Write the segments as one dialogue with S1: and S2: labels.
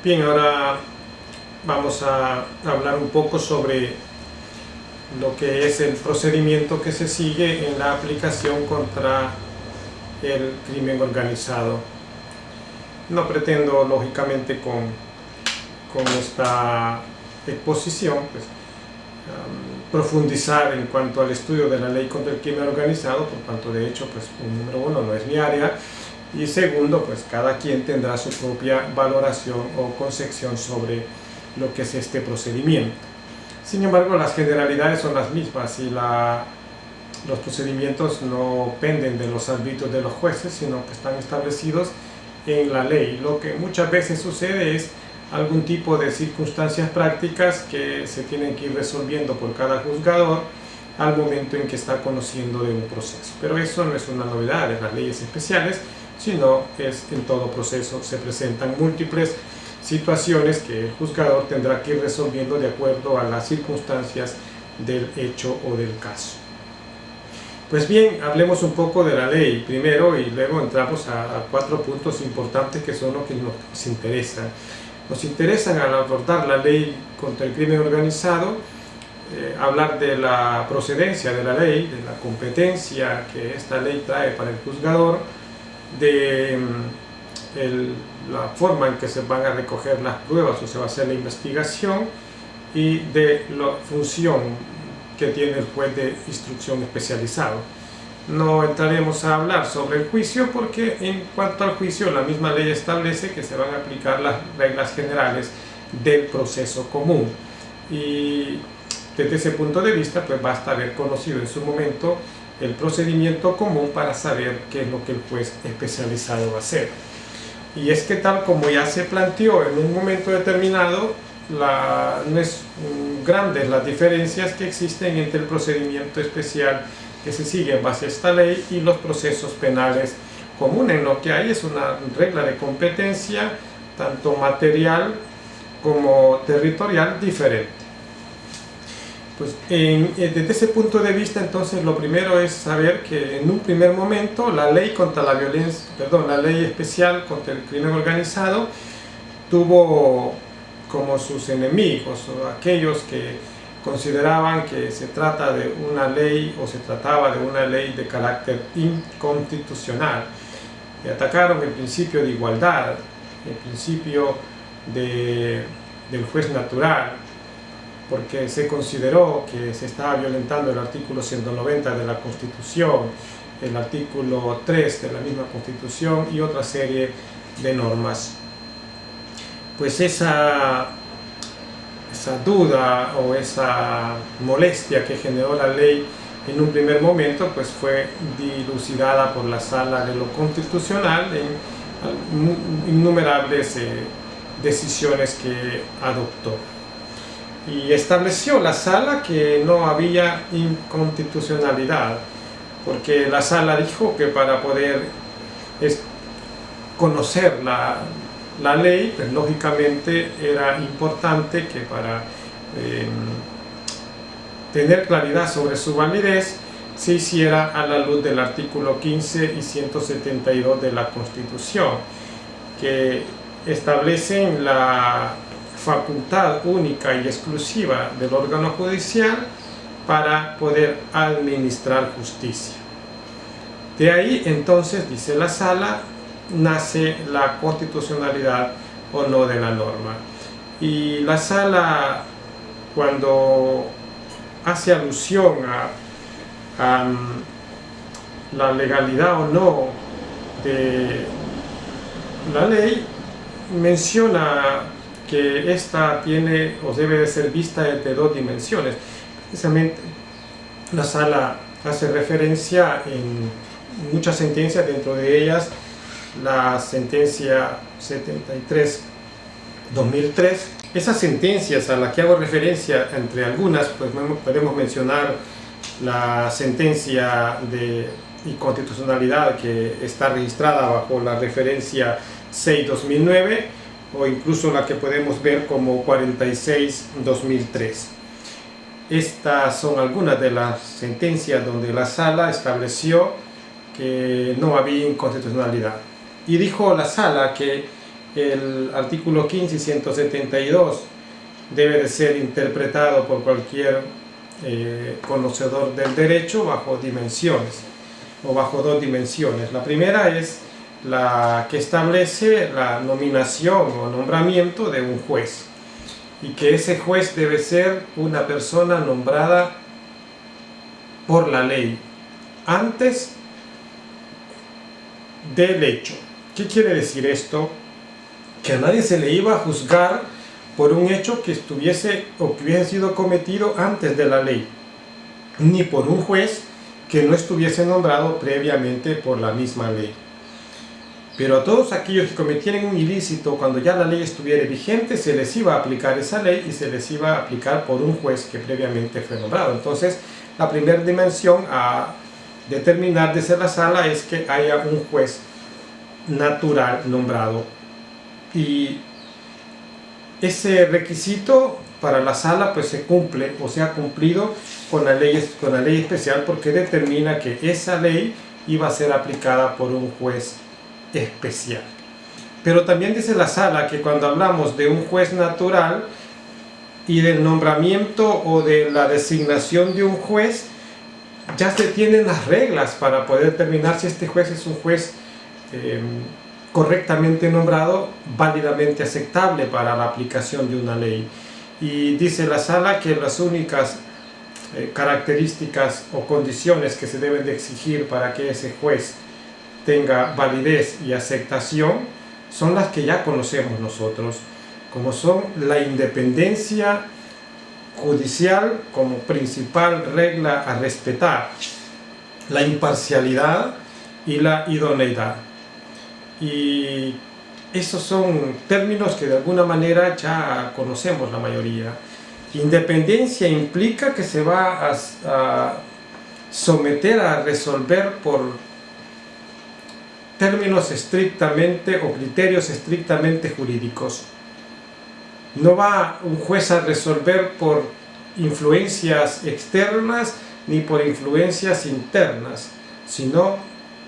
S1: Bien, ahora vamos a hablar un poco sobre lo que es el procedimiento que se sigue en la aplicación contra el crimen organizado. No pretendo, lógicamente, con esta exposición profundizar en cuanto al estudio de la ley contra el crimen organizado, por cuanto de hecho, número uno, no es mi área, y segundo, cada quien tendrá su propia valoración o concepción sobre lo que es este procedimiento. Sin embargo, las generalidades son las mismas y los procedimientos no penden de los arbitrios de los jueces, sino que están establecidos en la ley. Lo que muchas veces sucede es algún tipo de circunstancias prácticas que se tienen que ir resolviendo por cada juzgador al momento en que está conociendo de un proceso. Pero eso no es una novedad de las leyes especiales, sino es en todo proceso se presentan múltiples situaciones que el juzgador tendrá que ir resolviendo de acuerdo a las circunstancias del hecho o del caso. Pues bien, hablemos un poco de la ley primero y luego entramos a 4 puntos importantes que son los que nos interesan. Nos interesan al abordar la ley contra el crimen organizado, hablar de la procedencia de la ley, de la competencia que esta ley trae para el juzgador, de la forma en que se van a recoger las pruebas o se va a hacer la investigación y de la función que tiene el juez de instrucción especializado. No entraremos a hablar sobre el juicio porque en cuanto al juicio la misma ley establece que se van a aplicar las reglas generales del proceso común y desde ese punto de vista basta haber conocido en su momento el procedimiento común para saber qué es lo que el juez especializado va a hacer. Y es que tal como ya se planteó en un momento determinado, no es grandes las diferencias que existen entre el procedimiento especial que se sigue en base a esta ley y los procesos penales comunes. Lo que hay es una regla de competencia tanto material como territorial diferente. Desde ese punto de vista, entonces, lo primero es saber que en un primer momento la ley contra la violencia, la ley especial contra el crimen organizado tuvo como sus enemigos o aquellos que consideraban que se trata de una ley o se trataba de una ley de carácter inconstitucional y atacaron el principio de igualdad, el principio del juez natural, porque se consideró que se estaba violentando el artículo 190 de la Constitución, el artículo 3 de la misma Constitución y otra serie de normas. Pues esa duda o esa molestia que generó la ley en un primer momento fue dilucidada por la Sala de lo Constitucional en innumerables decisiones que adoptó. Y estableció la Sala que no había inconstitucionalidad, porque la Sala dijo que para poder conocer la ley, lógicamente era importante que para tener claridad sobre su validez se hiciera a la luz del artículo 15 y 172 de la Constitución, que establecen la facultad única y exclusiva del órgano judicial para poder administrar justicia. De ahí entonces, dice la Sala, nace la constitucionalidad o no de la norma. Y la Sala, cuando hace alusión a la legalidad o no de la ley, menciona que esta tiene o debe de ser vista desde 2 dimensiones. Precisamente la Sala hace referencia en muchas sentencias, dentro de ellas la sentencia 73/2003. Esas sentencias a las que hago referencia, entre algunas, podemos mencionar la sentencia de inconstitucionalidad que está registrada bajo la referencia 6/2009 o incluso la que podemos ver como 46/2003. Estas son algunas de las sentencias donde la Sala estableció que no había inconstitucionalidad. Y dijo la Sala que el artículo 15 y 172 debe de ser interpretado por cualquier conocedor del derecho bajo dimensiones o bajo dos dimensiones. La primera es la que establece la nominación o nombramiento de un juez, y que ese juez debe ser una persona nombrada por la ley antes del hecho. ¿Qué quiere decir esto? Que a nadie se le iba a juzgar por un hecho que estuviese o que hubiese sido cometido antes de la ley, ni por un juez que no estuviese nombrado previamente por la misma ley. Pero a todos aquellos que cometieran un ilícito cuando ya la ley estuviera vigente, se les iba a aplicar esa ley y se les iba a aplicar por un juez que previamente fue nombrado. Entonces, la primera dimensión a determinar desde la sala es que haya un juez natural nombrado, y ese requisito para la sala pues se cumple o se ha cumplido con la ley especial, porque determina que esa ley iba a ser aplicada por un juez especial. Pero también dice la sala que cuando hablamos de un juez natural y del nombramiento o de la designación de un juez, ya se tienen las reglas para poder determinar si este juez es un juez correctamente nombrado, válidamente aceptable para la aplicación de una ley. Y dice la sala que las únicas características o condiciones que se deben de exigir para que ese juez tenga validez y aceptación son las que ya conocemos nosotros, como son la independencia judicial como principal regla a respetar, la imparcialidad y la idoneidad. Y esos son términos que de alguna manera ya conocemos la mayoría. Independencia implica que se va a someter a resolver por términos estrictamente o criterios estrictamente jurídicos. No va un juez a resolver por influencias externas ni por influencias internas, sino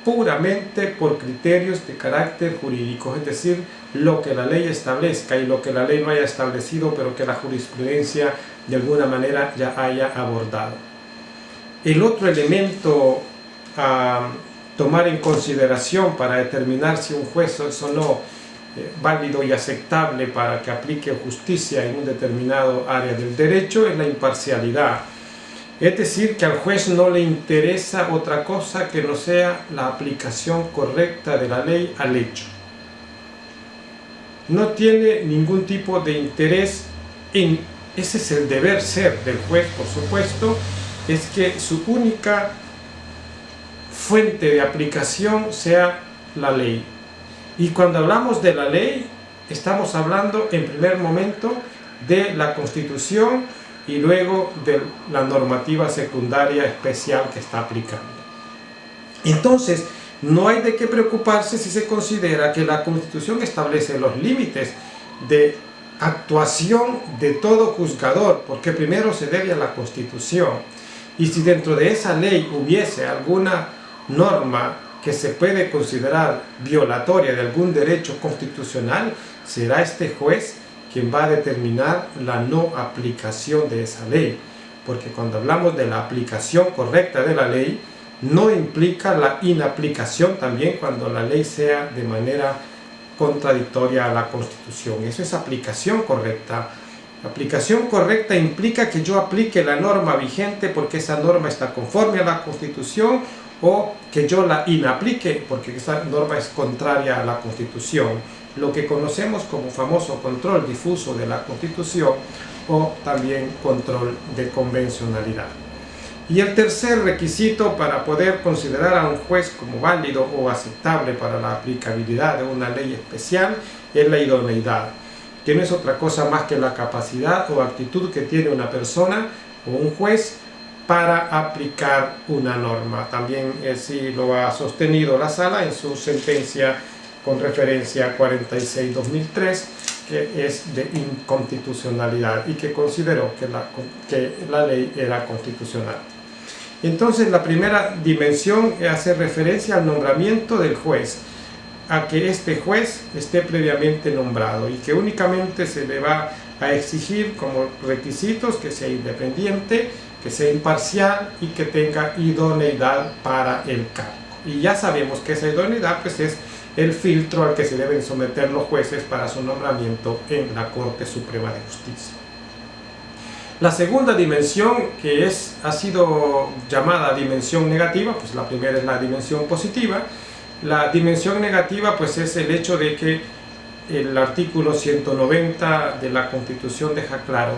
S1: puramente por criterios de carácter jurídico, es decir, lo que la ley establezca y lo que la ley no haya establecido, pero que la jurisprudencia de alguna manera ya haya abordado. El otro elemento a tomar en consideración para determinar si un juez es o no válido y aceptable para que aplique justicia en un determinado área del derecho es la imparcialidad. Es decir, que al juez no le interesa otra cosa que no sea la aplicación correcta de la ley al hecho. No tiene ningún tipo de interés en, ese es el deber ser del juez, por supuesto, es que su única fuente de aplicación sea la ley. Y cuando hablamos de la ley, estamos hablando en primer momento de la Constitución y luego de la normativa secundaria especial que está aplicando. Entonces, no hay de qué preocuparse si se considera que la Constitución establece los límites de actuación de todo juzgador, porque primero se debe a la Constitución. Y si dentro de esa ley hubiese alguna norma que se puede considerar violatoria de algún derecho constitucional, será este juez quien va a determinar la no aplicación de esa ley, porque cuando hablamos de la aplicación correcta de la ley, no implica la inaplicación también cuando la ley sea de manera contradictoria a la Constitución. Eso es aplicación correcta. Aplicación correcta implica que yo aplique la norma vigente porque esa norma está conforme a la Constitución, o que yo la inaplique porque esa norma es contraria a la Constitución, lo que conocemos como famoso control difuso de la Constitución o también control de convencionalidad. Y el tercer requisito para poder considerar a un juez como válido o aceptable para la aplicabilidad de una ley especial es la idoneidad, que no es otra cosa más que la capacidad o actitud que tiene una persona o un juez para aplicar una norma. También así lo ha sostenido la sala en su sentencia con referencia 46-2003, que es de inconstitucionalidad y que consideró que la ley era constitucional. Entonces, la primera dimensión hace referencia al nombramiento del juez. a que este juez esté previamente nombrado y que únicamente se le va a exigir como requisitos que sea independiente, que sea imparcial y que tenga idoneidad para el cargo. Y ya sabemos que esa idoneidad pues es el filtro al que se deben someter los jueces para su nombramiento en la Corte Suprema de Justicia. La segunda dimensión, que ha sido llamada dimensión negativa, pues la primera es la dimensión positiva. La dimensión negativa pues es el hecho de que el artículo 190 de la Constitución deja claro: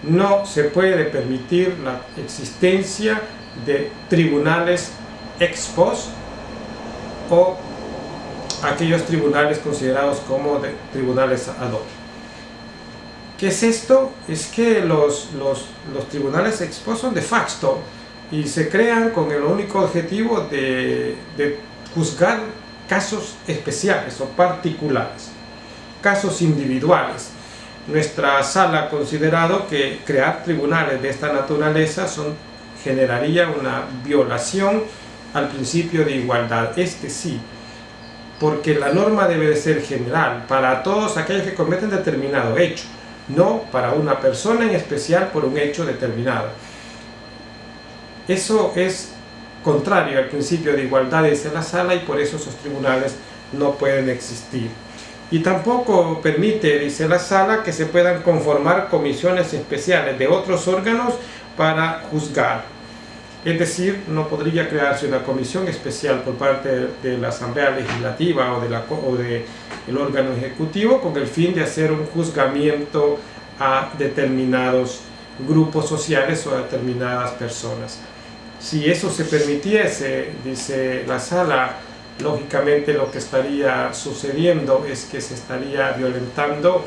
S1: no se puede permitir la existencia de tribunales ex post o aquellos tribunales considerados como tribunales ad hoc. ¿Qué es esto? Es que los tribunales ex post son de facto y se crean con el único objetivo de juzgar casos especiales o particulares, casos individuales. Nuestra sala ha considerado que crear tribunales de esta naturaleza generaría una violación al principio de igualdad. Sí, porque la norma debe de ser general para todos aquellos que cometen determinado hecho, no para una persona en especial por un hecho determinado. Eso es contrario al principio de igualdad, dice la sala, y por eso esos tribunales no pueden existir. Y tampoco permite, dice la sala, que se puedan conformar comisiones especiales de otros órganos para juzgar. Es decir, no podría crearse una comisión especial por parte de la Asamblea Legislativa o del órgano ejecutivo con el fin de hacer un juzgamiento a determinados grupos sociales o a determinadas personas. Si eso se permitiese, dice la sala, lógicamente lo que estaría sucediendo es que se estaría violentando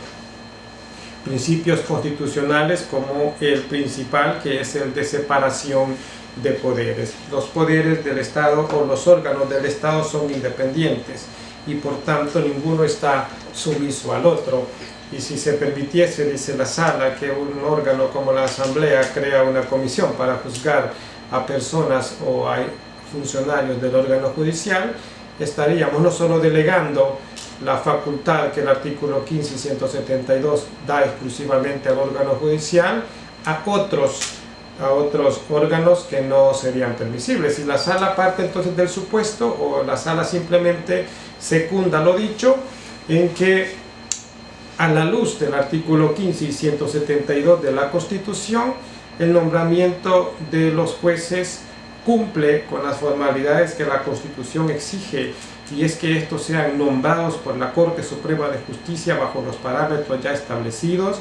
S1: principios constitucionales como el principal, que es el de separación de poderes. Los poderes del Estado o los órganos del Estado son independientes y por tanto ninguno está sumiso al otro. Y si se permitiese, dice la sala, que un órgano como la Asamblea crea una comisión para juzgar a personas o a funcionarios del órgano judicial, estaríamos no solo delegando la facultad que el artículo 15 y 172 da exclusivamente al órgano judicial a otros órganos que no serían permisibles. Y la sala parte entonces del supuesto, o la sala simplemente secunda lo dicho, en que a la luz del artículo 15 y 172 de la Constitución, el nombramiento de los jueces cumple con las formalidades que la Constitución exige, y es que estos sean nombrados por la Corte Suprema de Justicia bajo los parámetros ya establecidos,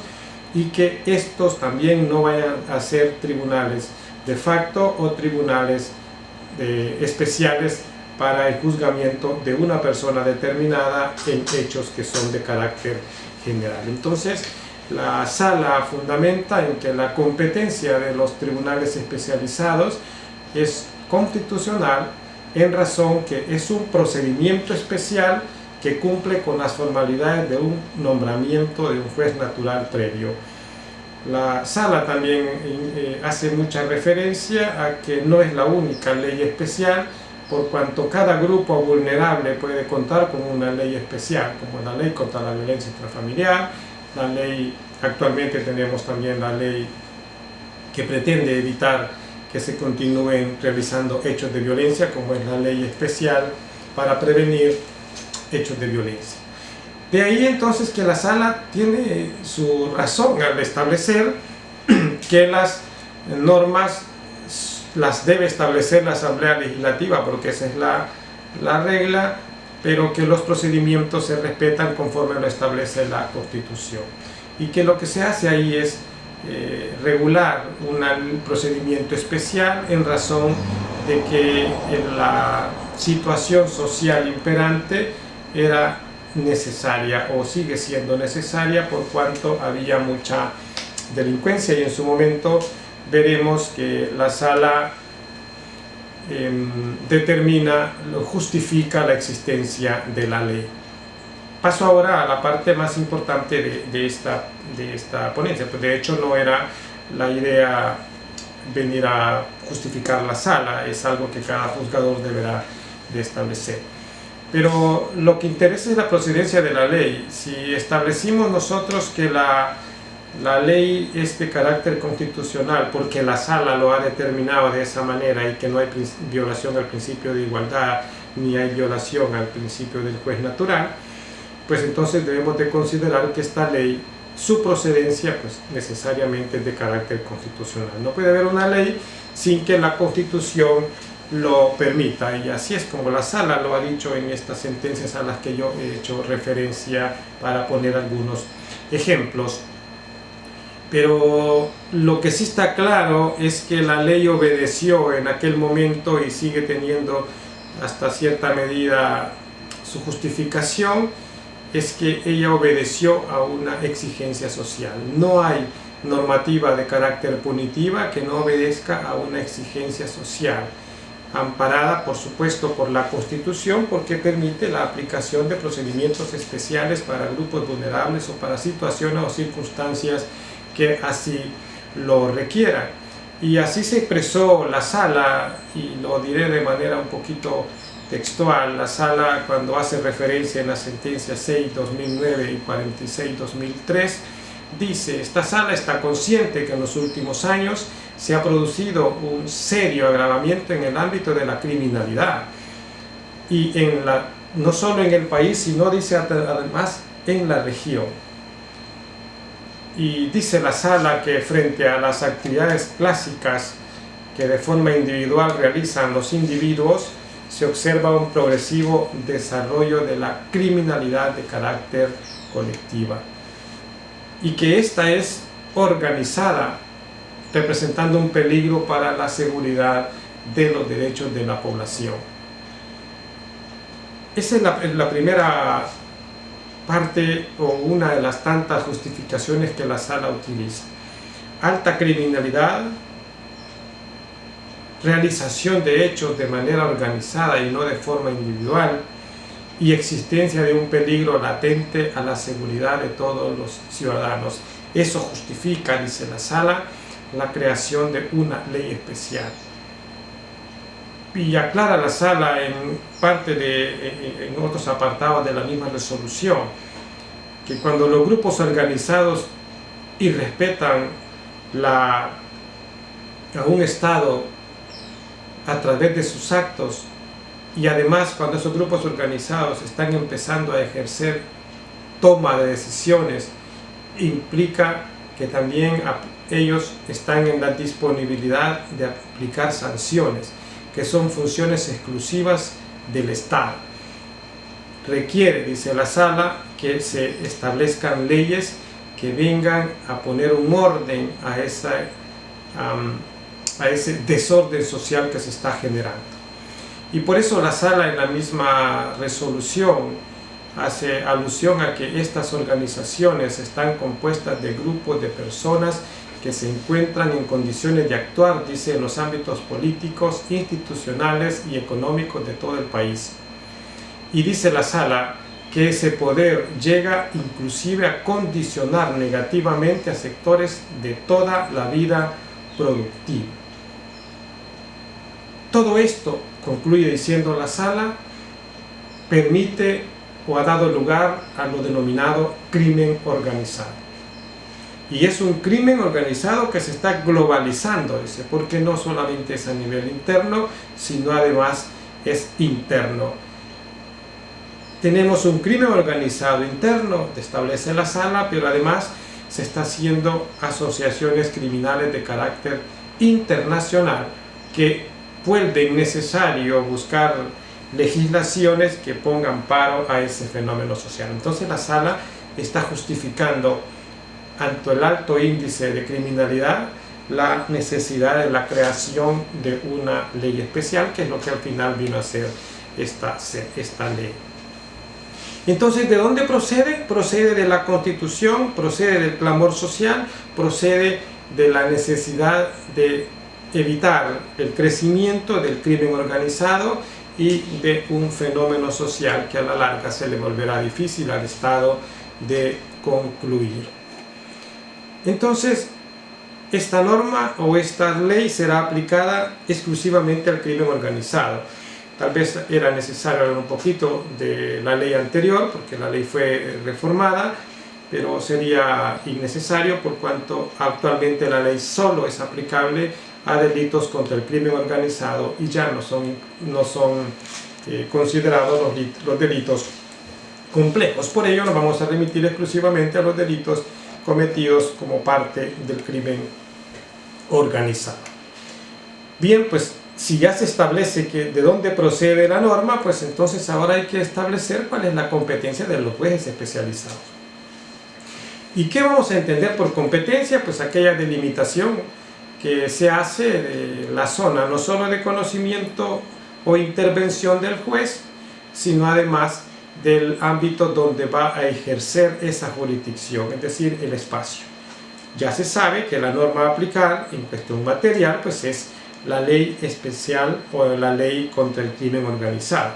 S1: y que estos también no vayan a ser tribunales de facto o tribunales especiales para el juzgamiento de una persona determinada en hechos que son de carácter general. Entonces, la sala fundamenta en que la competencia de los tribunales especializados es constitucional en razón que es un procedimiento especial que cumple con las formalidades de un nombramiento de un juez natural previo. La sala también hace mucha referencia a que no es la única ley especial, por cuanto cada grupo vulnerable puede contar con una ley especial, como la ley contra la violencia intrafamiliar, la ley, actualmente tenemos también la ley que pretende evitar que se continúen realizando hechos de violencia, como es la ley especial para prevenir hechos de violencia. De ahí entonces que la sala tiene su razón al establecer que las normas las debe establecer la Asamblea Legislativa, porque esa es la regla, pero que los procedimientos se respetan conforme lo establece la Constitución, y que lo que se hace ahí es regular un procedimiento especial en razón de que en la situación social imperante era necesaria o sigue siendo necesaria, por cuanto había mucha delincuencia, y en su momento veremos que la sala justifica la existencia de la ley. Paso ahora a la parte más importante de esta ponencia. Pues de hecho no era la idea venir a justificar la sala, es algo que cada juzgador deberá de establecer. Pero lo que interesa es la procedencia de la ley. Si establecimos nosotros que la ley es de carácter constitucional porque la Sala lo ha determinado de esa manera y que no hay violación al principio de igualdad ni hay violación al principio del juez natural, pues entonces debemos de considerar que esta ley, su procedencia, pues necesariamente es de carácter constitucional. No puede haber una ley sin que la Constitución lo permita, y así es como la Sala lo ha dicho en estas sentencias a las que yo he hecho referencia para poner algunos ejemplos. Pero lo que sí está claro es que la ley obedeció en aquel momento y sigue teniendo hasta cierta medida su justificación, es que ella obedeció a una exigencia social. No hay normativa de carácter punitiva que no obedezca a una exigencia social, amparada por supuesto por la Constitución, porque permite la aplicación de procedimientos especiales para grupos vulnerables o para situaciones o circunstancias que así lo requieran. Y así se expresó la Sala, y lo diré de manera un poquito textual. La Sala, cuando hace referencia en las sentencias 6/2009 y 46/2003, dice: esta Sala está consciente que en los últimos años se ha producido un serio agravamiento en el ámbito de la criminalidad, y no solo en el país, sino, dice, además en la región. Y dice la Sala que frente a las actividades clásicas que de forma individual realizan los individuos, se observa un progresivo desarrollo de la criminalidad de carácter colectiva, y que esta es organizada, representando un peligro para la seguridad de los derechos de la población. Esa es la primera parte, o una de las tantas justificaciones que la Sala utiliza. Alta criminalidad, realización de hechos de manera organizada y no de forma individual, y existencia de un peligro latente a la seguridad de todos los ciudadanos. Eso justifica, dice la Sala, la creación de una ley especial. Y aclara la Sala en otros apartados de la misma resolución, que cuando los grupos organizados irrespetan a un Estado a través de sus actos, y además cuando esos grupos organizados están empezando a ejercer toma de decisiones, implica que también ellos están en la disponibilidad de aplicar sanciones, que son funciones exclusivas del Estado. Requiere, dice la Sala, que se establezcan leyes que vengan a poner un orden a ese desorden social que se está generando. Y por eso la Sala, en la misma resolución, hace alusión a que estas organizaciones están compuestas de grupos de personas que se encuentran en condiciones de actuar, dice, en los ámbitos políticos, institucionales y económicos de todo el país. Y dice la Sala que ese poder llega inclusive a condicionar negativamente a sectores de toda la vida productiva. Todo esto, concluye diciendo la Sala, permite o ha dado lugar a lo denominado crimen organizado. Y es un crimen organizado que se está globalizando, dice, porque no solamente es a nivel interno, sino además es interno. Tenemos un crimen organizado interno, establece la Sala, pero además se está haciendo asociaciones criminales de carácter internacional que vuelven necesario buscar legislaciones que pongan paro a ese fenómeno social. Entonces la Sala está justificando, ante el alto índice de criminalidad, la necesidad de la creación de una ley especial, que es lo que al final vino a ser esta ley. Entonces, ¿de dónde procede? Procede de la Constitución, procede del clamor social, procede de la necesidad de evitar el crecimiento del crimen organizado y de un fenómeno social que a la larga se le volverá difícil al Estado de concluir. Entonces, esta norma o esta ley será aplicada exclusivamente al crimen organizado. Tal vez era necesario hablar un poquito de la ley anterior, porque la ley fue reformada, pero sería innecesario por cuanto actualmente la ley solo es aplicable a delitos contra el crimen organizado y ya no son considerados los delitos complejos. Por ello nos vamos a remitir exclusivamente a los delitos cometidos como parte del crimen organizado. Bien, pues si ya se establece de dónde procede la norma, pues entonces ahora hay que establecer cuál es la competencia de los jueces especializados. ¿Y qué vamos a entender por competencia? Pues aquella delimitación que se hace de la zona, no solo de conocimiento o intervención del juez, sino además del ámbito donde va a ejercer esa jurisdicción, es decir, el espacio. Ya se sabe que la norma a aplicar en cuestión material pues es la ley especial o la ley contra el crimen organizado,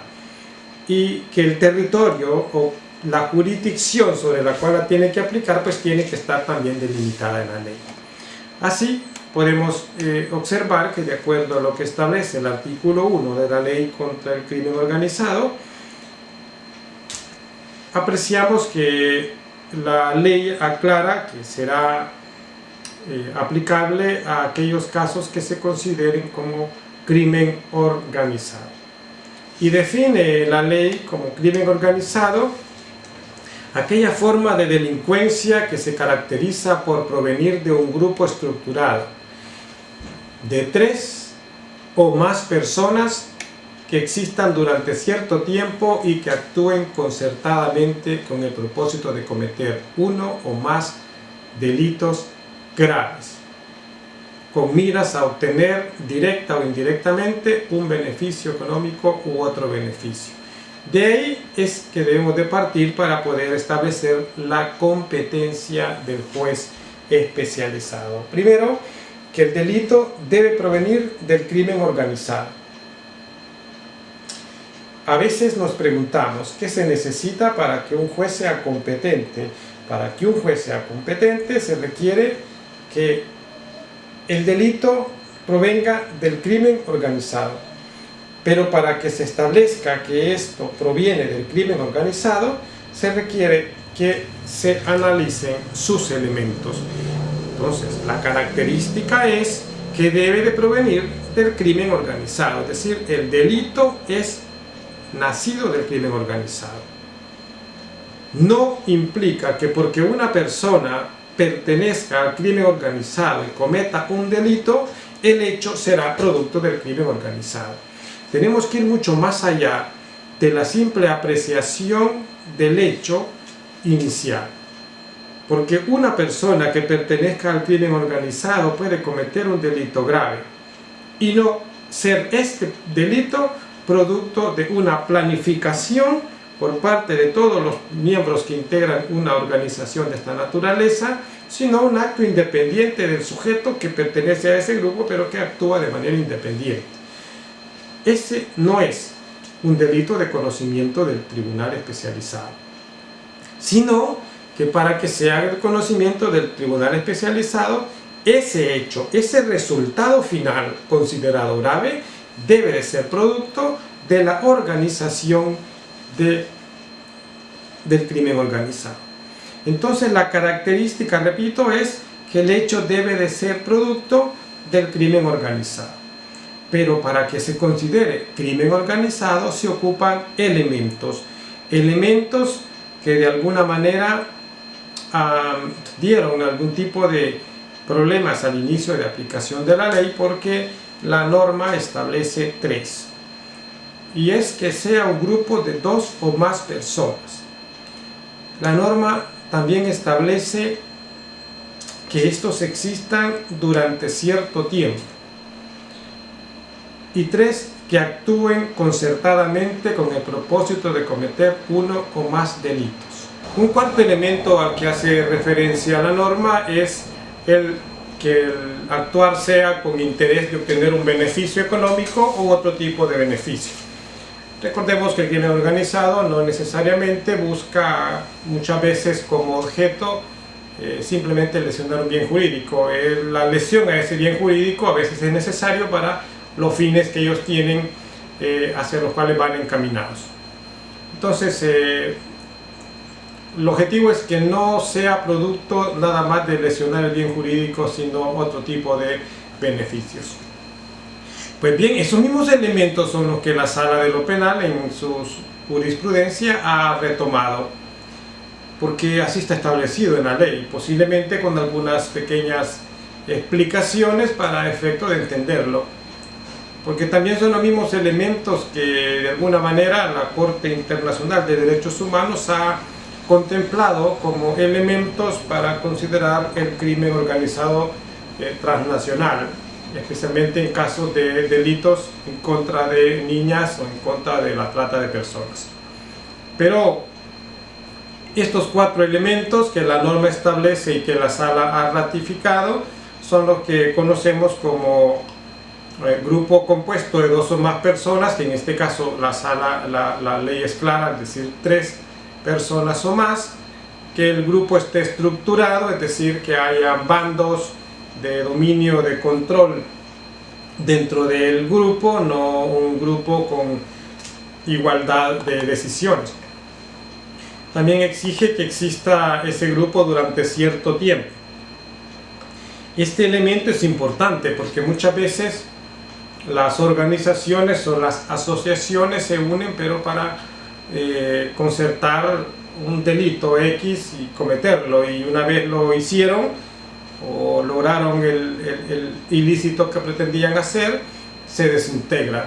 S1: y que el territorio o la jurisdicción sobre la cual la tiene que aplicar pues tiene que estar también delimitada en la ley. Así podemos observar que de acuerdo a lo que establece el artículo 1 de la ley contra el crimen organizado, apreciamos que la ley aclara que será aplicable a aquellos casos que se consideren como crimen organizado, y define la ley como crimen organizado aquella forma de delincuencia que se caracteriza por provenir de un grupo estructurado de 3 o más personas que existan durante cierto tiempo y que actúen concertadamente con el propósito de cometer uno o más delitos graves, con miras a obtener directa o indirectamente un beneficio económico u otro beneficio. De ahí es que debemos de partir para poder establecer la competencia del juez especializado. Primero, que el delito debe provenir del crimen organizado. A veces nos preguntamos qué se necesita para que un juez sea competente. Para que un juez sea competente se requiere que el delito provenga del crimen organizado. Pero para que se establezca que esto proviene del crimen organizado, se requiere que se analicen sus elementos. Entonces, la característica es que debe de provenir del crimen organizado, es decir, el delito es nacido del crimen organizado. No implica que porque una persona pertenezca al crimen organizado y cometa un delito, el hecho será producto del crimen organizado. Tenemos que ir mucho más allá de la simple apreciación del hecho inicial. Porque una persona que pertenezca al crimen organizado puede cometer un delito grave y no ser este delito producto de una planificación por parte de todos los miembros que integran una organización de esta naturaleza, sino un acto independiente del sujeto que pertenece a ese grupo pero que actúa de manera independiente. Ese no es un delito de conocimiento del tribunal especializado, sino que para que se haga el conocimiento del tribunal especializado, ese hecho, ese resultado final considerado grave, debe de ser producto de la organización del crimen organizado. Entonces la característica, repito, es que el hecho debe de ser producto del crimen organizado. Pero para que se considere crimen organizado se ocupan elementos que de alguna manera dieron algún tipo de problemas al inicio de aplicación de la ley, porque la norma establece 3, y es que sea un grupo de 2 o más personas. La norma también establece que estos existan durante cierto tiempo, y 3, que actúen concertadamente con el propósito de cometer uno o más delitos. Un cuarto elemento al que hace referencia la norma es que el actuar sea con interés de obtener un beneficio económico u otro tipo de beneficio. Recordemos que el crimen organizado no necesariamente busca muchas veces como objeto simplemente lesionar un bien jurídico. La lesión a ese bien jurídico a veces es necesario para los fines que ellos tienen hacia los cuales van encaminados. Entonces, el objetivo es que no sea producto nada más de lesionar el bien jurídico, sino otro tipo de beneficios. Pues bien, esos mismos elementos son los que la Sala de lo Penal en su jurisprudencia ha retomado, porque así está establecido en la ley, posiblemente con algunas pequeñas explicaciones para efecto de entenderlo, porque también son los mismos elementos que de alguna manera la Corte Internacional de Derechos Humanos ha contemplado como elementos para considerar el crimen organizado transnacional, especialmente en casos de delitos en contra de niñas o en contra de la trata de personas. Pero estos 4 elementos que la norma establece y que la Sala ha ratificado son los que conocemos como grupo compuesto de 2 o más personas, que en este caso la ley es clara, es decir, 3 personas o más, que el grupo esté estructurado, es decir, que haya bandos de dominio, de control dentro del grupo, no un grupo con igualdad de decisiones. También exige que exista ese grupo durante cierto tiempo. Este elemento es importante porque muchas veces las organizaciones o las asociaciones se unen pero para concertar un delito X y cometerlo, y una vez lo hicieron o lograron el ilícito que pretendían hacer, se desintegran.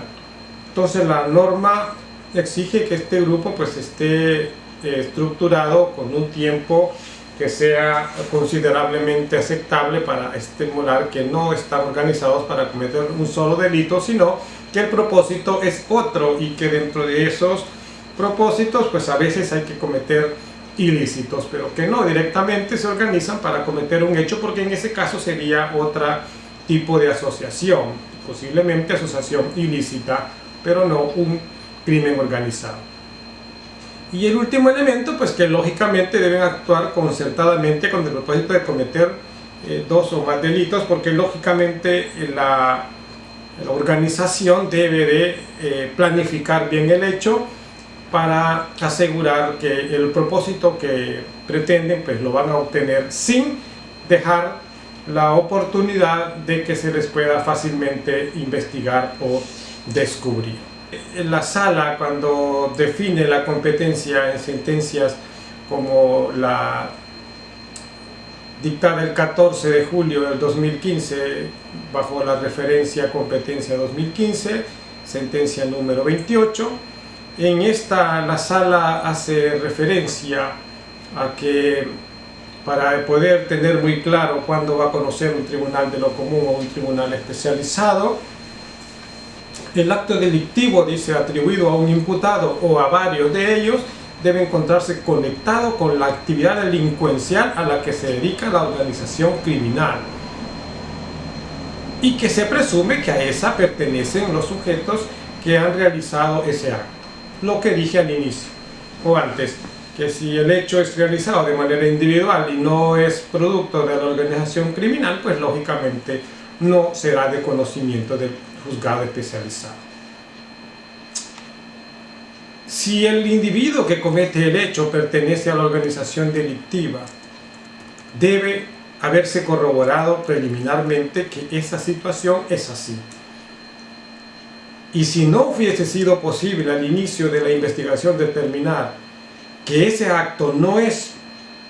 S1: Entonces la norma exige que este grupo pues esté estructurado con un tiempo que sea considerablemente aceptable para estimular que no están organizados para cometer un solo delito, sino que el propósito es otro, y que dentro de esos propósitos pues a veces hay que cometer ilícitos, pero que no directamente se organizan para cometer un hecho, porque en ese caso sería otro tipo de asociación, posiblemente asociación ilícita, pero no un crimen organizado. Y el último elemento, pues que lógicamente deben actuar concertadamente con el propósito de cometer 2 o más delitos, porque lógicamente la organización debe de planificar bien el hecho para asegurar que el propósito que pretenden pues lo van a obtener sin dejar la oportunidad de que se les pueda fácilmente investigar o descubrir. La Sala, cuando define la competencia en sentencias como la dictada el 14 de julio del 2015 bajo la referencia competencia 2015, sentencia número 28, en esta la Sala hace referencia a que para poder tener muy claro cuándo va a conocer un tribunal de lo común o un tribunal especializado, el acto delictivo, dice, atribuido a un imputado o a varios de ellos, debe encontrarse conectado con la actividad delincuencial a la que se dedica la organización criminal, y que se presume que a esa pertenecen los sujetos que han realizado ese acto. Lo que dije al inicio o antes, que si el hecho es realizado de manera individual y no es producto de la organización criminal, pues lógicamente no será de conocimiento del juzgado especializado. Si el individuo que comete el hecho pertenece a la organización delictiva, debe haberse corroborado preliminarmente que esa situación es así. Y si no hubiese sido posible al inicio de la investigación determinar que ese acto no es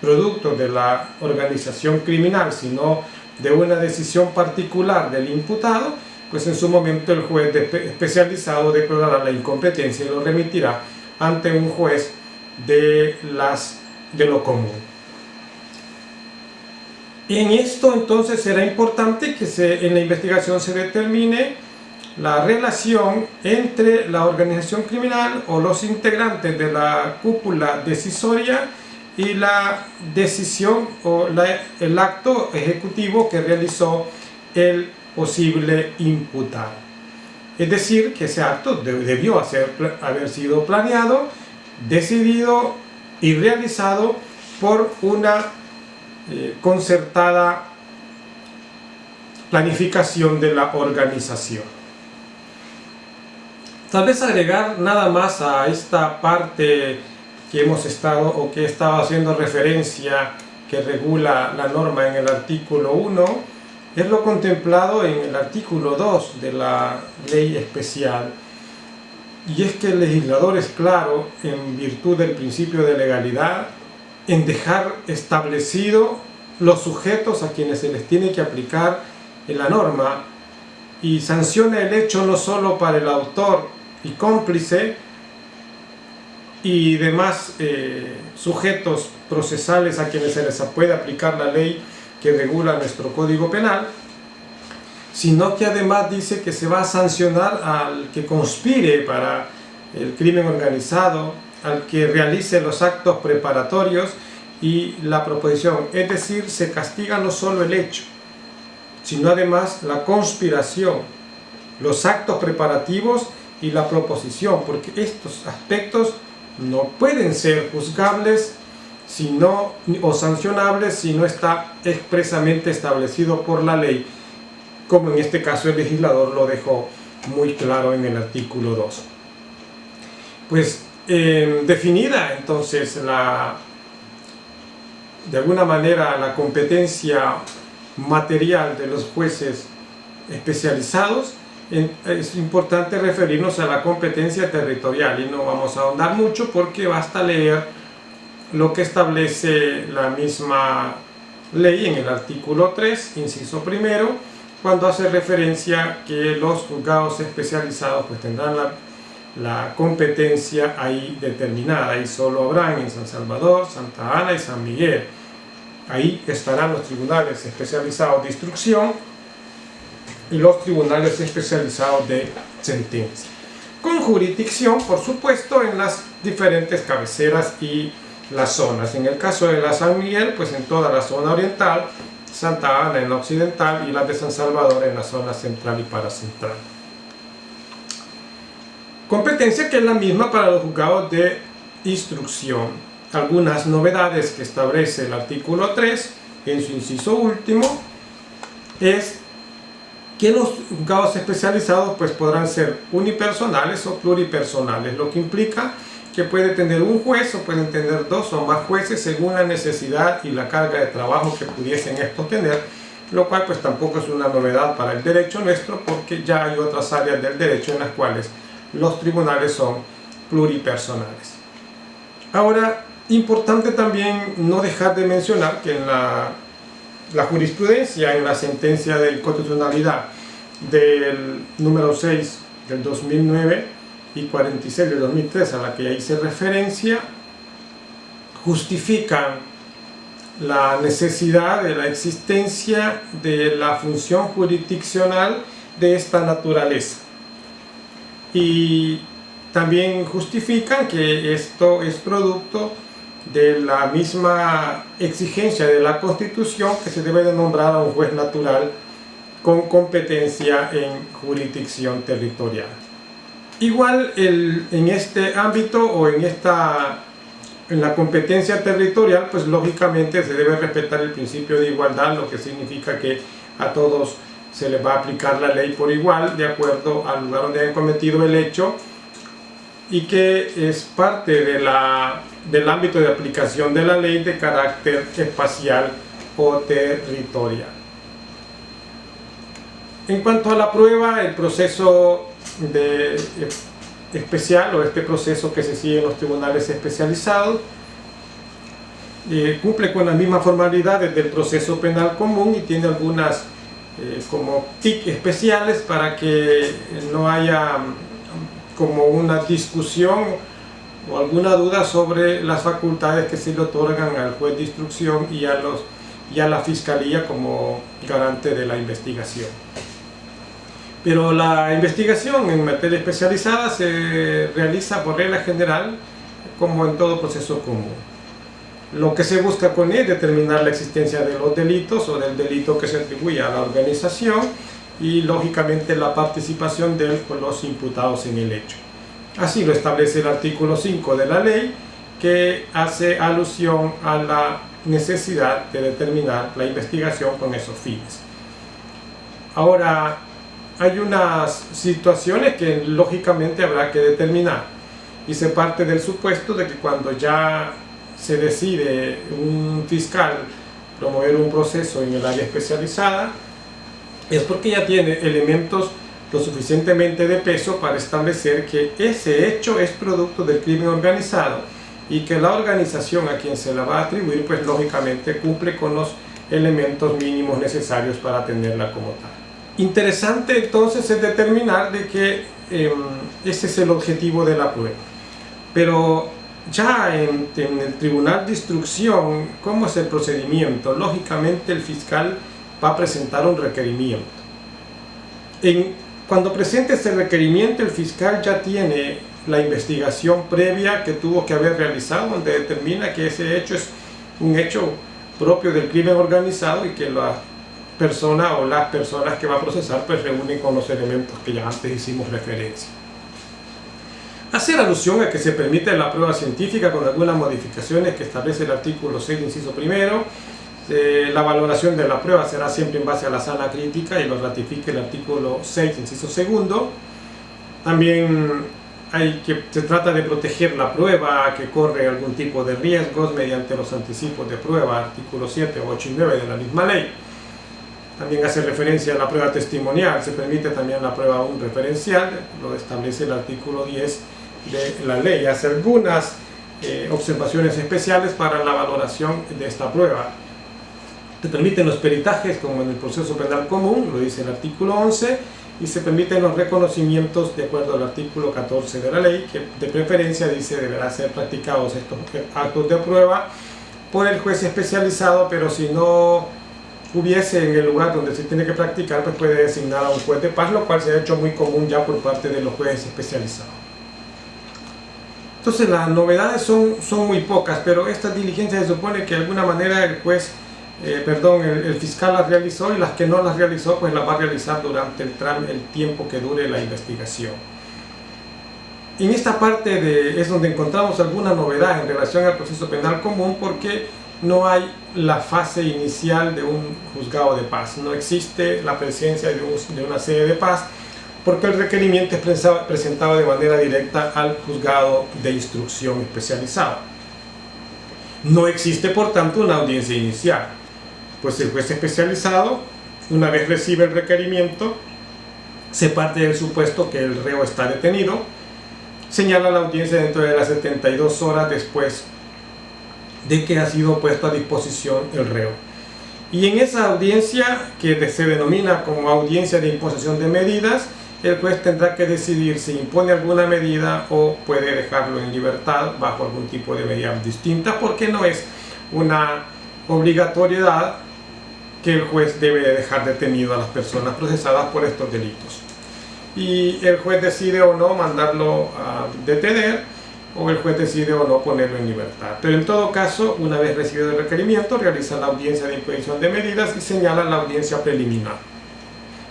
S1: producto de la organización criminal, sino de una decisión particular del imputado, pues en su momento el juez especializado declarará la incompetencia y lo remitirá ante un juez de lo común. Y en esto entonces será importante que en la investigación se determine la relación entre la organización criminal o los integrantes de la cúpula decisoria y la decisión o el acto ejecutivo que realizó el posible imputado. Es decir, que ese acto debió haber sido planeado, decidido y realizado por una concertada planificación de la organización. Tal vez agregar nada más a esta parte que hemos estado o que he estado haciendo referencia, que regula la norma en el artículo 1, es lo contemplado en el artículo 2 de la ley especial. Y es que el legislador es claro, en virtud del principio de legalidad, en dejar establecido los sujetos a quienes se les tiene que aplicar la norma, y sanciona el hecho no solo para el autor y cómplice y demás sujetos procesales a quienes se les puede aplicar la ley que regula nuestro Código Penal, sino que además dice que se va a sancionar al que conspire para el crimen organizado, al que realice los actos preparatorios y la proposición. Es decir, se castiga no solo el hecho, sino además la conspiración, los actos preparativos y la proposición, porque estos aspectos no pueden ser juzgables o sancionables si no está expresamente establecido por la ley, como en este caso el legislador lo dejó muy claro en el artículo 2. Pues definida entonces de alguna manera la competencia material de los jueces especializados, es importante referirnos a la competencia territorial, y no vamos a ahondar mucho porque basta leer lo que establece la misma ley en el artículo 3, inciso primero, cuando hace referencia que los juzgados especializados pues tendrán la competencia ahí determinada, y solo habrán en San Salvador, Santa Ana y San Miguel. Ahí estarán los tribunales especializados de instrucción y los tribunales especializados de sentencia, con jurisdicción, por supuesto, en las diferentes cabeceras y las zonas. En el caso de la San Miguel, pues en toda la zona oriental, Santa Ana en la occidental y la de San Salvador en la zona central y paracentral. Competencia que es la misma para los juzgados de instrucción. Algunas novedades que establece el artículo 3 en su inciso último es que los juzgados especializados pues podrán ser unipersonales o pluripersonales, lo que implica que puede tener un juez o pueden tener dos o más jueces según la necesidad y la carga de trabajo que pudiesen estos tener, lo cual pues tampoco es una novedad para el derecho nuestro, porque ya hay otras áreas del derecho en las cuales los tribunales son pluripersonales. Ahora, importante también no dejar de mencionar que en la jurisprudencia, en la sentencia de inconstitucionalidad del número 6 del 2009 y 46 del 2003, a la que ya hice referencia, justifican la necesidad de la existencia de la función jurisdiccional de esta naturaleza, y también justifican que esto es producto de la misma exigencia de la Constitución, que se debe de nombrar a un juez natural con competencia en jurisdicción territorial. Igual en este ámbito o en la competencia territorial, pues lógicamente se debe respetar el principio de igualdad, lo que significa que a todos se les va a aplicar la ley por igual, de acuerdo al lugar donde hayan cometido el hecho, y que es parte del ámbito de aplicación de la ley de carácter espacial o territorial. En cuanto a la prueba, el proceso especial o este proceso que se sigue en los tribunales especializados cumple con las mismas formalidades del proceso penal común y tiene algunas como TIC especiales para que no haya como una discusión o alguna duda sobre las facultades que se le otorgan al juez de instrucción y a la fiscalía como garante de la investigación. Pero la investigación en materia especializada se realiza por regla general como en todo proceso común. Lo que se busca con él es determinar la existencia de los delitos o del delito que se atribuye a la organización y lógicamente la participación de él por los imputados en el hecho. Así lo establece el artículo 5 de la ley, que hace alusión a la necesidad de determinar la investigación con esos fines. Ahora, hay unas situaciones que lógicamente habrá que determinar, y se parte del supuesto de que cuando ya se decide un fiscal promover un proceso en el área especializada, es porque ya tiene elementos lo suficientemente de peso para establecer que ese hecho es producto del crimen organizado y que la organización a quien se la va a atribuir, pues lógicamente cumple con los elementos mínimos necesarios para atenderla como tal. Interesante entonces es determinar de que ese es el objetivo de la prueba. Pero ya en el tribunal de instrucción, ¿cómo es el procedimiento? Lógicamente el fiscal va a presentar un requerimiento. Cuando presente ese requerimiento, el fiscal ya tiene la investigación previa que tuvo que haber realizado, donde determina que ese hecho es un hecho propio del crimen organizado y que la persona o las personas que va a procesar pues reúnen con los elementos que ya antes hicimos referencia. Hacer alusión a que se permite la prueba científica con algunas modificaciones que establece el artículo 6, inciso primero. La valoración de la prueba será siempre en base a la sana crítica y lo ratifica el artículo 6, inciso segundo. También se trata de proteger la prueba que corre algún tipo de riesgos mediante los anticipos de prueba, artículos 7, 8 y 9 de la misma ley. También hace referencia a la prueba testimonial, se permite también la prueba aún referencial, lo establece el artículo 10 de la ley. Hace algunas observaciones especiales para la valoración de esta prueba. Se permiten los peritajes como en el proceso penal común, lo dice el artículo 11, y se permiten los reconocimientos de acuerdo al artículo 14 de la ley, que de preferencia dice deberán ser practicados estos actos de prueba por el juez especializado, pero si no hubiese en el lugar donde se tiene que practicar, pues puede designar a un juez de paz, lo cual se ha hecho muy común ya por parte de los jueces especializados. Entonces las novedades son muy pocas, pero esta diligencia se supone que de alguna manera el juez, el fiscal las realizó, y las que no las realizó pues las va a realizar durante el tiempo que dure la investigación. En esta parte es donde encontramos alguna novedad en relación al proceso penal común, porque no hay la fase inicial de un juzgado de paz, no existe la presencia de una sede de paz, porque el requerimiento es presentado de manera directa al juzgado de instrucción especializado. No existe por tanto una audiencia inicial, pues el juez especializado, una vez recibe el requerimiento, se parte del supuesto que el reo está detenido, señala la audiencia dentro de las 72 horas después de que ha sido puesto a disposición el reo. Y en esa audiencia, que se denomina como audiencia de imposición de medidas, el juez tendrá que decidir si impone alguna medida o puede dejarlo en libertad bajo algún tipo de medida distinta, porque no es una obligatoriedad que el juez debe dejar detenido a las personas procesadas por estos delitos. Y el juez decide o no mandarlo a detener, o el juez decide o no ponerlo en libertad. Pero en todo caso, una vez recibido el requerimiento, realiza la audiencia de imposición de medidas y señala la audiencia preliminar.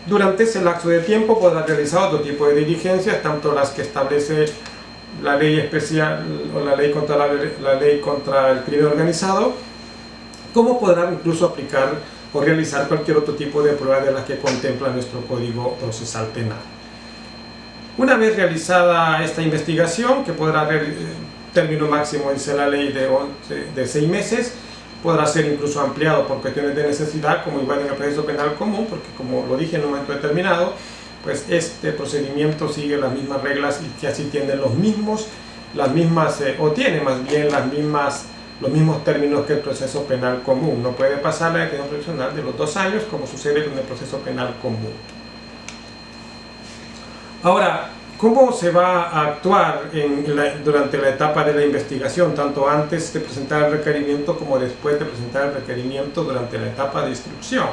S1: Durante ese lapso de tiempo podrá realizar otro tipo de diligencias, tanto las que establece la ley especial o la ley contra el crimen organizado, como podrá incluso aplicar o realizar cualquier otro tipo de prueba de las que contempla nuestro Código Procesal Penal. Una vez realizada esta investigación, que podrá término máximo dice la ley de 6 meses, podrá ser incluso ampliado por cuestiones de necesidad, como igual en el proceso penal común, porque como lo dije en un momento determinado, pues este procedimiento sigue las mismas reglas y que así tiene los mismos términos que el proceso penal común. No puede pasar la detención provisional de los 2 años, como sucede con el proceso penal común. Ahora, ¿cómo se va a actuar durante la etapa de la investigación, tanto antes de presentar el requerimiento como después de presentar el requerimiento durante la etapa de instrucción?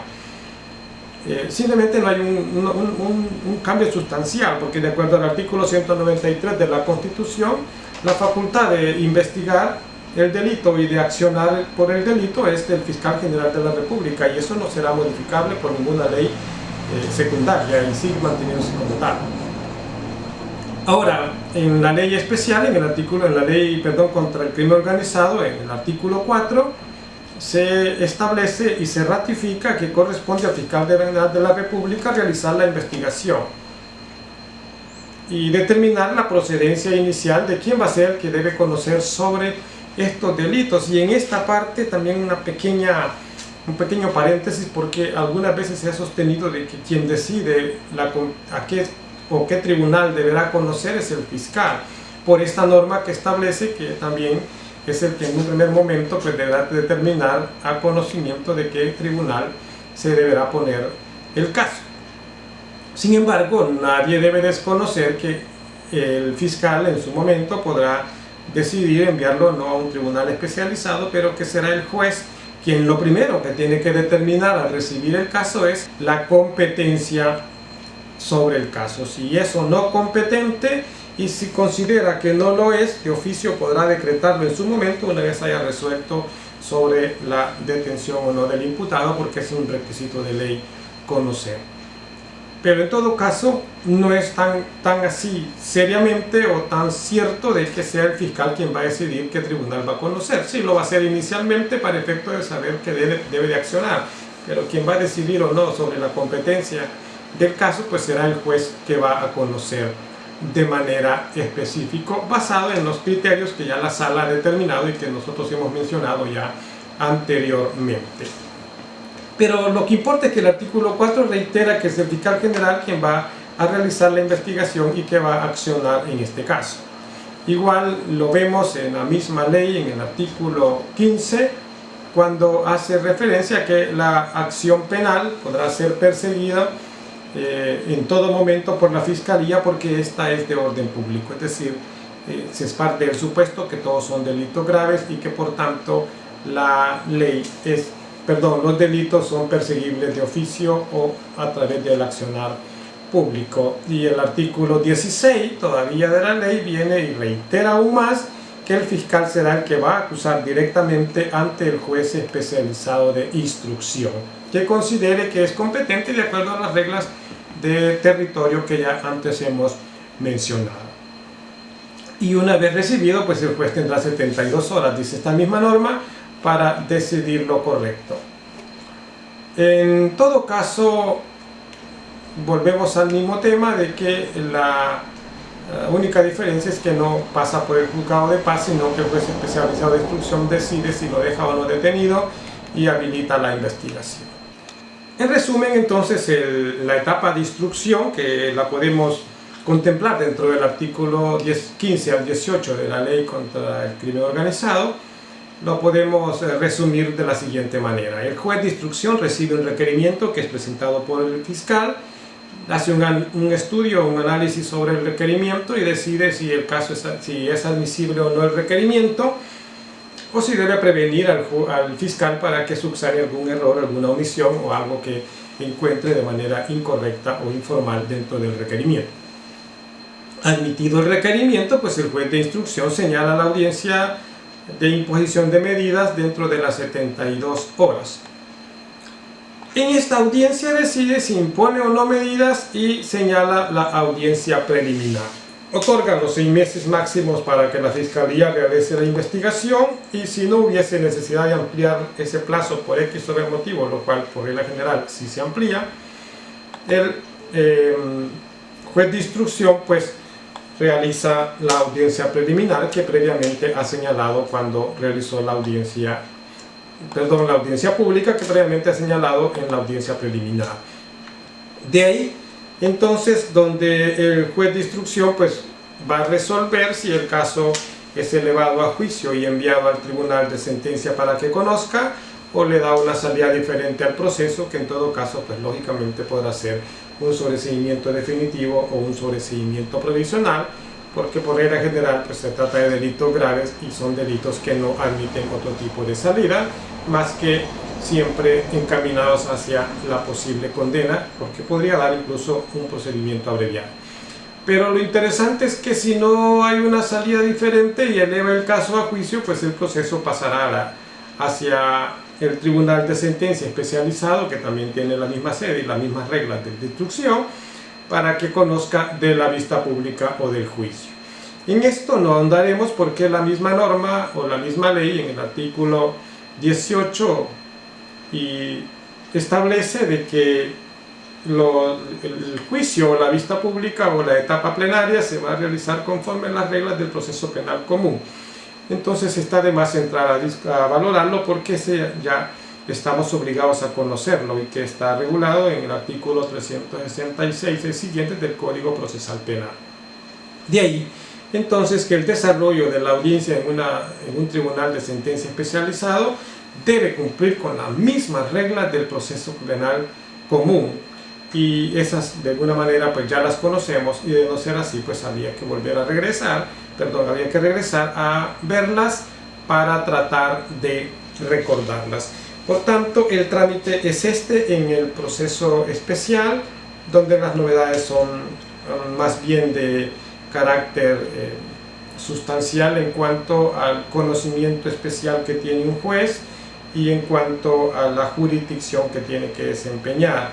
S1: Simplemente no hay un cambio sustancial, porque de acuerdo al artículo 193 de la Constitución, la facultad de investigar el delito y de accionar por el delito es del fiscal general de la República, y eso no será modificable por ninguna ley secundaria, y sigue manteniéndose como tal. Ahora, en la ley especial, en la ley contra el crimen organizado, en el artículo 4, se establece y se ratifica que corresponde al fiscal de la República realizar la investigación y determinar la procedencia inicial de quién va a ser el que debe conocer sobre estos delitos. Y en esta parte también un pequeño paréntesis, porque algunas veces se ha sostenido de que quien decide a qué tribunal deberá conocer es el fiscal, por esta norma que establece que también es el que en un primer momento pues deberá determinar a conocimiento de qué tribunal se deberá poner el caso. Sin embargo, nadie debe desconocer que el fiscal en su momento podrá decidir enviarlo no a un tribunal especializado, pero que será el juez quien lo primero que tiene que determinar al recibir el caso es la competencia sobre el caso. Si es o no competente, y si considera que no lo es, de oficio podrá decretarlo en su momento una vez haya resuelto sobre la detención o no del imputado, porque es un requisito de ley conocer. Pero en todo caso no es tan así seriamente o tan cierto de que sea el fiscal quien va a decidir qué tribunal va a conocer. Sí, lo va a hacer inicialmente para efecto de saber que debe de accionar, pero quien va a decidir o no sobre la competencia del caso pues será el juez que va a conocer de manera específica, basado en los criterios que ya la sala ha determinado y que nosotros hemos mencionado ya anteriormente. Pero lo que importa es que el artículo 4 reitera que es el fiscal general quien va a realizar la investigación y que va a accionar en este caso. Igual lo vemos en la misma ley, en el artículo 15, cuando hace referencia a que la acción penal podrá ser perseguida en todo momento por la Fiscalía porque esta es de orden público, es decir, se parte del supuesto que todos son delitos graves y que por tanto los delitos son perseguibles de oficio o a través del accionar público. Y el artículo 16 todavía de la ley viene y reitera aún más que el fiscal será el que va a acusar directamente ante el juez especializado de instrucción, que considere que es competente de acuerdo a las reglas de territorio que ya antes hemos mencionado. Y una vez recibido, pues el juez tendrá 72 horas, dice esta misma norma, para decidir lo correcto. En todo caso, volvemos al mismo tema de que la única diferencia es que no pasa por el juzgado de paz, sino que el juez especializado de instrucción decide si lo deja o no detenido y habilita la investigación. En resumen, entonces, la etapa de instrucción, que la podemos contemplar dentro del artículo 15 al 18 de la Ley contra el Crimen Organizado, lo podemos resumir de la siguiente manera. El juez de instrucción recibe un requerimiento que es presentado por el fiscal, hace un estudio, un análisis sobre el requerimiento y decide si es admisible o no el requerimiento, o si debe prevenir al fiscal para que subsane algún error, alguna omisión o algo que encuentre de manera incorrecta o informal dentro del requerimiento. Admitido el requerimiento, pues el juez de instrucción señala la audiencia de imposición de medidas dentro de las 72 horas. En esta audiencia decide si impone o no medidas y señala la audiencia preliminar. Otorga los 6 meses máximos para que la Fiscalía realice la investigación, y si no hubiese necesidad de ampliar ese plazo por X o Y motivo, lo cual por regla general sí se amplía, el juez de instrucción pues realiza la audiencia preliminar que previamente ha señalado cuando realizó la audiencia pública que previamente ha señalado en la audiencia preliminar. De ahí entonces donde el juez de instrucción pues va a resolver si el caso es elevado a juicio y enviado al tribunal de sentencia para que conozca, o le da una salida diferente al proceso, que en todo caso pues lógicamente podrá ser un sobreseimiento definitivo o un sobreseimiento provisional, porque por regla general pues se trata de delitos graves y son delitos que no admiten otro tipo de salida más que siempre encaminados hacia la posible condena, porque podría dar incluso un procedimiento abreviado. Pero lo interesante es que si no hay una salida diferente y eleva el caso a juicio, pues el proceso pasará hacia el tribunal de sentencia especializado, que también tiene la misma sede y las mismas reglas de instrucción, para que conozca de la vista pública o del juicio. En esto no ahondaremos porque la misma norma o la misma ley en el artículo 18 y establece de que el juicio o la vista pública o la etapa plenaria se va a realizar conforme a las reglas del proceso penal común. Entonces está de más entrar a valorarlo porque ya estamos obligados a conocerlo y que está regulado en el artículo 366 y siguientes del Código Procesal Penal. De ahí, entonces, que el desarrollo de la audiencia en un tribunal de sentencia especializado debe cumplir con las mismas reglas del proceso penal común, y esas de alguna manera pues ya las conocemos, y de no ser así pues había que regresar a verlas para tratar de recordarlas. Por tanto, el trámite es en el proceso especial, donde las novedades son más bien de carácter sustancial en cuanto al conocimiento especial que tiene un juez y en cuanto a la jurisdicción que tiene que desempeñar.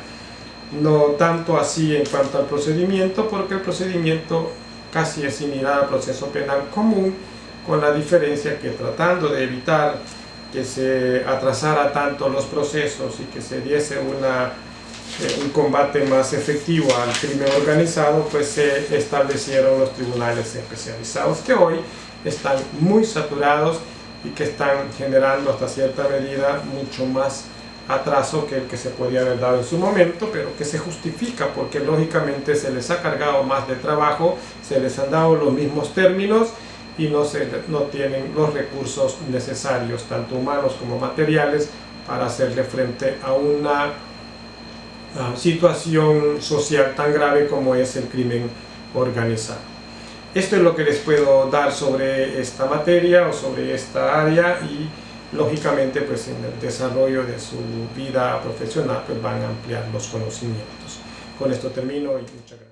S1: No tanto así en cuanto al procedimiento, porque el procedimiento casi es similar al proceso penal común, con la diferencia que, tratando de evitar que se atrasara tanto los procesos y que se diese un combate más efectivo al crimen organizado, pues se establecieron los tribunales especializados, que hoy están muy saturados y que están generando hasta cierta medida mucho más atraso que el que se podía haber dado en su momento, pero que se justifica porque lógicamente se les ha cargado más de trabajo, se les han dado los mismos términos y no tienen los recursos necesarios, tanto humanos como materiales, para hacerle frente a una situación social tan grave como es el crimen organizado. Esto es lo que les puedo dar sobre esta materia o sobre esta área, y lógicamente pues en el desarrollo de su vida profesional pues van a ampliar los conocimientos. Con esto termino y muchas gracias.